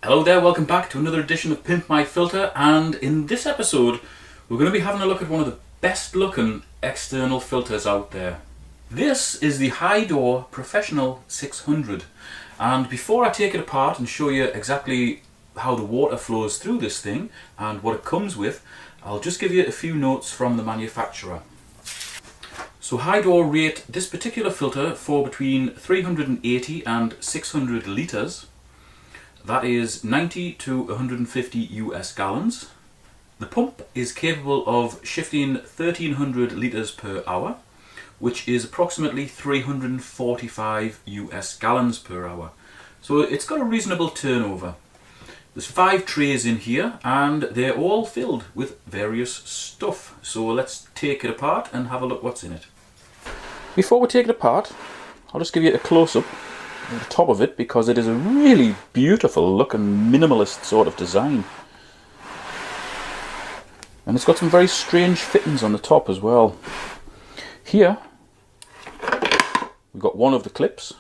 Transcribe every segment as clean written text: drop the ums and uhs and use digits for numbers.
Hello there, welcome back to another edition of Pimp My Filter, and in this episode we're going to be having a look at one of the best looking external filters out there. This is the Hydor Professional 600, and before I take it apart and show you exactly how the water flows through this thing and what it comes with, I'll just give you a few notes from the manufacturer. So Hydor rate this particular filter for between 380 and 600 litres. That is 90 to 150 US gallons. The pump is capable of shifting 1300 litres per hour, which is approximately 345 US gallons per hour. So it's got a reasonable turnover. There's 5 trays in here and they're all filled with various stuff. So let's take it apart and have a look what's in it. Before we take it apart, I'll just give you a close-up at the top of it because it is a really beautiful looking minimalist sort of design. And it's got some very strange fittings on the top as well. Here we've got one of the clips.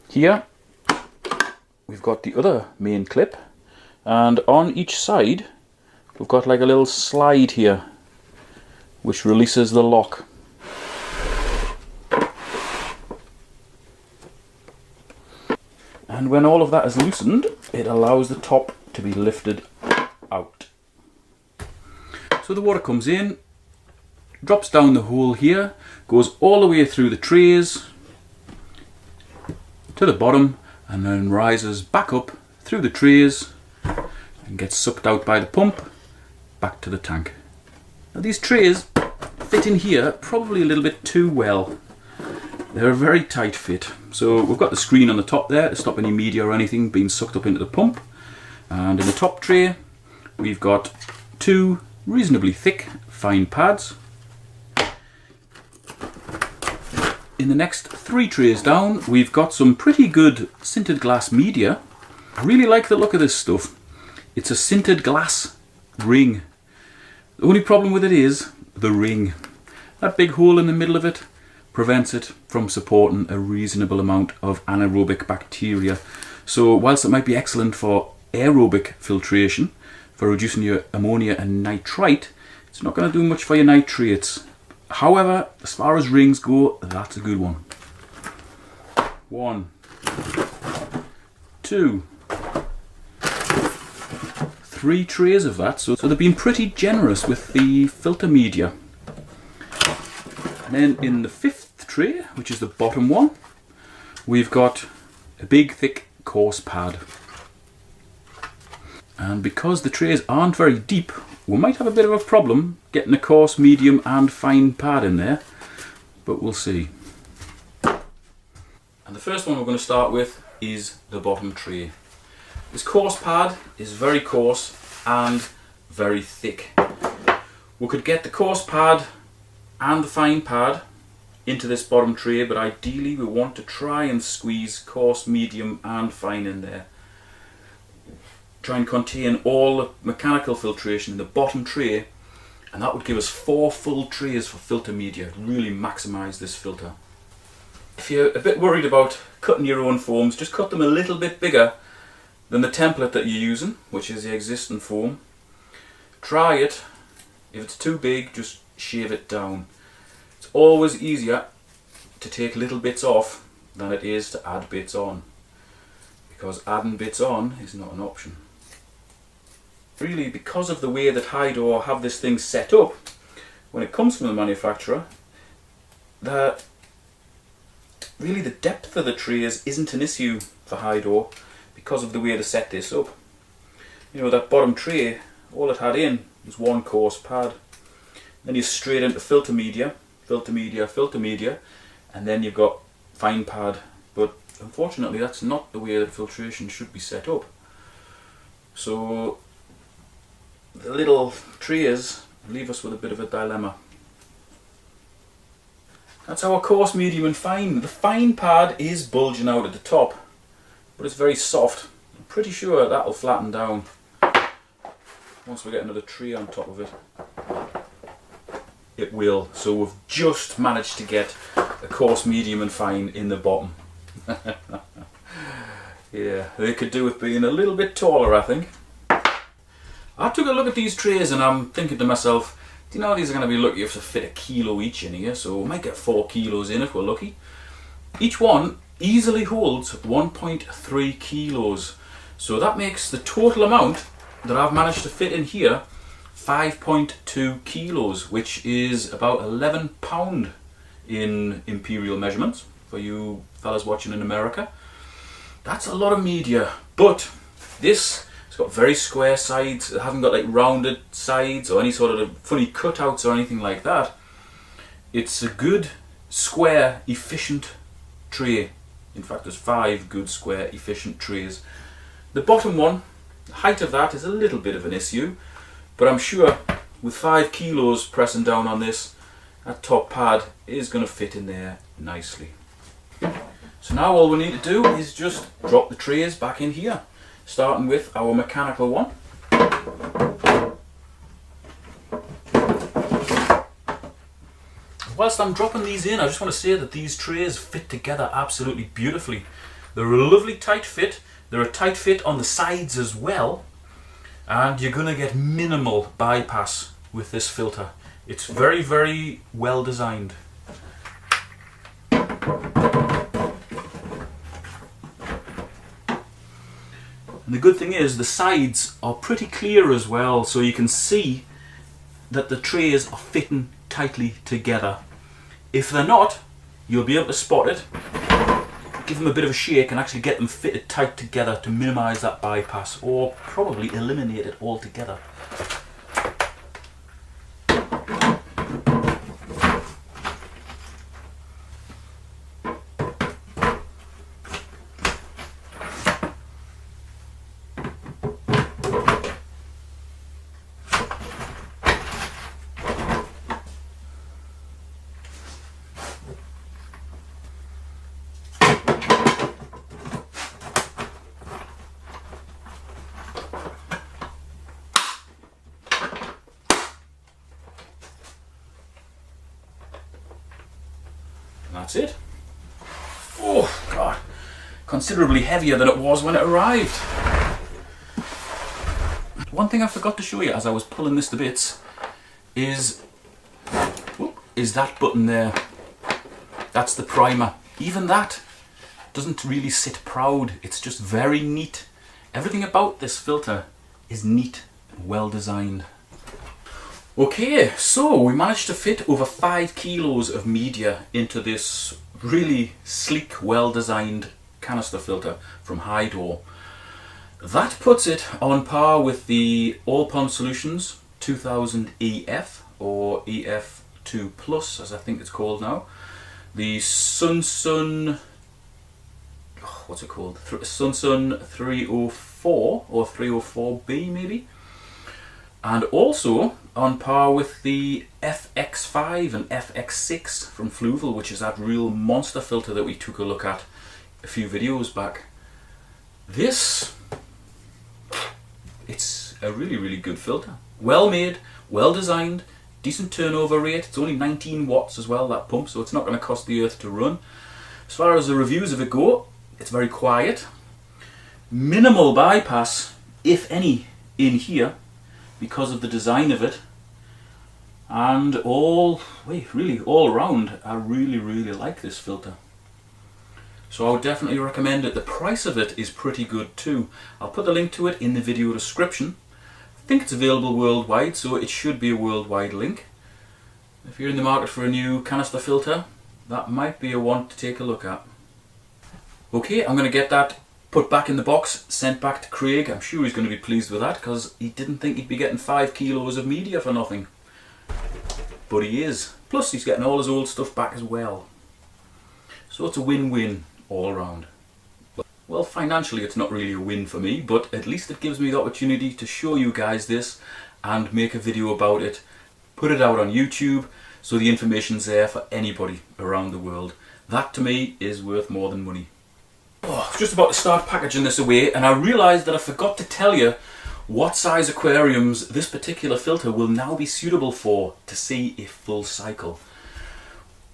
Here we've got the other main clip, and on each side we've got like a little slide here which releases the lock. And when all of that is loosened, it allows the top to be lifted out. So the water comes in, drops down the hole here, goes all the way through the trays to the bottom, and then rises back up through the trays and gets sucked out by the pump back to the tank. Now these trays fit in here probably a little bit too well. They're a very tight fit. So we've got the screen on the top there to stop any media or anything being sucked up into the pump. And in the top tray we've got 2 reasonably thick fine pads. In the next 3 trays down we've got some pretty good sintered glass media. I really like the look of this stuff. It's a sintered glass ring. The only problem with it is the ring. That big hole in the middle of it prevents it from supporting a reasonable amount of anaerobic bacteria. So whilst it might be excellent for aerobic filtration, for reducing your ammonia and nitrite, it's not going to do much for your nitrates. However, as far as rings go, that's a good one. 1, 2, 3 trays of that, so they've been pretty generous with the filter media. And then in the 5th tray, which is the bottom one, we've got a big thick coarse pad. And because the trays aren't very deep, we might have a bit of a problem getting a coarse, medium and fine pad in there, but we'll see. And the first one we're going to start with is the bottom tray. This coarse pad is very coarse and very thick. We could get the coarse pad and the fine pad into this bottom tray, but ideally we want to try and squeeze coarse, medium and fine in there. Try and contain all the mechanical filtration in the bottom tray, and that would give us 4 full trays for filter media. Really maximise this filter. If you're a bit worried about cutting your own foams, just cut them a little bit bigger than the template that you're using, which is the existing foam. Try it. If it's too big, just shave it down. It's always easier to take little bits off than it is to add bits on, because adding bits on is not an option. Really, because of the way that Hydor have this thing set up, when it comes from the manufacturer, really the depth of the trays isn't an issue for Hydor because of the way they set this up. You know, that bottom tray, all it had in was 1 coarse pad. Then you're straight into filter media, and then you've got fine pad. But unfortunately that's not the way that filtration should be set up. So the little trays leave us with a bit of a dilemma. That's our coarse, medium and fine. The fine pad is bulging out at the top, but it's very soft. I'm pretty sure that'll flatten down once we get another tray on top of it. It will. So we've just managed to get a coarse, medium and fine in the bottom. Yeah, they could do with being a little bit taller, I think. I took a look at these trays and I'm thinking to myself, do you know these are going to be lucky if to fit a kilo each in here, so we might get 4 kilos in if we're lucky. Each one easily holds 1.3 kilos, so that makes the total amount that I've managed to fit in here 5.2 kilos, which is about 11 pound in imperial measurements for you fellas watching in America. That's a lot of media, but this has got very square sides. It hasn't got like rounded sides or any sort of funny cutouts or anything like that. It's a good, square, efficient tray. In fact, there's 5 good, square, efficient trays. The bottom one, the height of that is a little bit of an issue, but I'm sure with 5 kilos pressing down on this, that top pad is going to fit in there nicely. So now all we need to do is just drop the trays back in here, starting with our mechanical one. Whilst I'm dropping these in, I just want to say that these trays fit together absolutely beautifully. They're a lovely tight fit. They're a tight fit on the sides as well, and you're going to get minimal bypass with this filter. It's very, very well designed. And the good thing is the sides are pretty clear as well, so you can see that the trays are fitting tightly together. If they're not, you'll be able to spot it, give them a bit of a shake and actually get them fitted tight together to minimise that bypass, or probably eliminate it altogether. That's it. Oh God, considerably heavier than it was when it arrived. One thing I forgot to show you as I was pulling this to bits is that button there. That's the primer. Even that doesn't really sit proud. It's just very neat. Everything about this filter is neat and well designed. Okay, so we managed to fit over 5 kilos of media into this really sleek, well-designed canister filter from Hydor. That puts it on par with the All Pond Solutions 2000 EF, or EF2 Plus as I think it's called now. The Sunsun 304 or 304B maybe. And also on par with the FX5 and FX6 from Fluval, which is that real monster filter that we took a look at a few videos back. It's a really, really good filter. Well made, well designed, decent turnover rate. It's only 19 watts as well, that pump, so it's not going to cost the earth to run. As far as the reviews of it go, it's very quiet. Minimal bypass, if any, in here, because of the design of it, and really all around I really like this filter. So I would definitely recommend it. The price of it is pretty good too. I'll put the link to it in the video description. I think it's available worldwide, so it should be a worldwide link. If you're in the market for a new canister filter, that might be a one to take a look at. Okay, I'm going to get that put back in the box, sent back to Craig. I'm sure he's going to be pleased with that because he didn't think he'd be getting 5 kilos of media for nothing. But he is. Plus he's getting all his old stuff back as well. So it's a win-win all around. Well, financially it's not really a win for me, but at least it gives me the opportunity to show you guys this and make a video about it. Put it out on YouTube so the information's there for anybody around the world. That to me is worth more than money. Oh, I was just about to start packaging this away and I realised that I forgot to tell you what size aquariums this particular filter will now be suitable for to see if full cycle.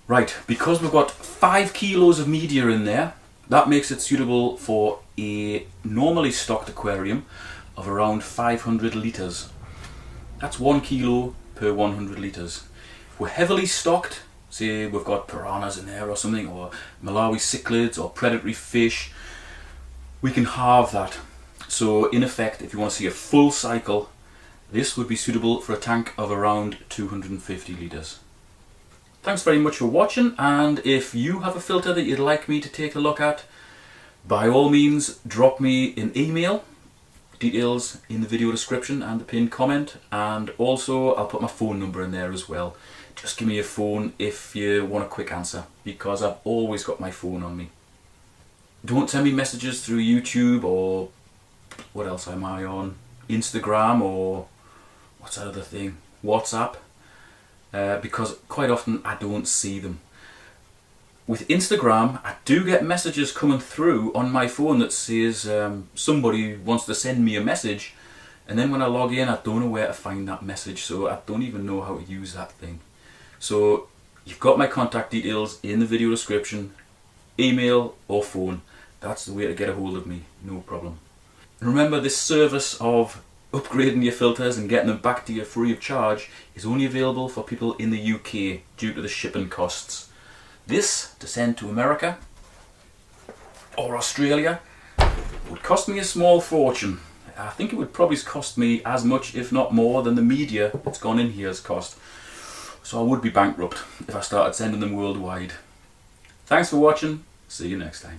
Right, because we've got 5 kilos of media in there, that makes it suitable for a normally stocked aquarium of around 500 litres. That's 1 kilo per 100 litres. If we're heavily stocked, say we've got piranhas in there or something, or Malawi cichlids or predatory fish, we can halve that. So in effect, if you want to see a full cycle, this would be suitable for a tank of around 250 litres. Thanks very much for watching, and if you have a filter that you'd like me to take a look at, by all means drop me an email, details in the video description and the pinned comment, and also I'll put my phone number in there as well. Just give me a phone if you want a quick answer, because I've always got my phone on me. Don't send me messages through YouTube or what else am I on? Instagram, or what's that other thing? WhatsApp. Because quite often I don't see them. With Instagram, I do get messages coming through on my phone that says somebody wants to send me a message, and then when I log in I don't know where to find that message, so I don't even know how to use that thing. So you've got my contact details in the video description, email or phone. That's the way to get a hold of me, no problem. And remember, this service of upgrading your filters and getting them back to you free of charge is only available for people in the UK due to the shipping costs. This, to send to America or Australia, would cost me a small fortune. I think it would probably cost me as much, if not more, than the media that's gone in here has cost. So I would be bankrupt if I started sending them worldwide. Thanks for watching. See you next time.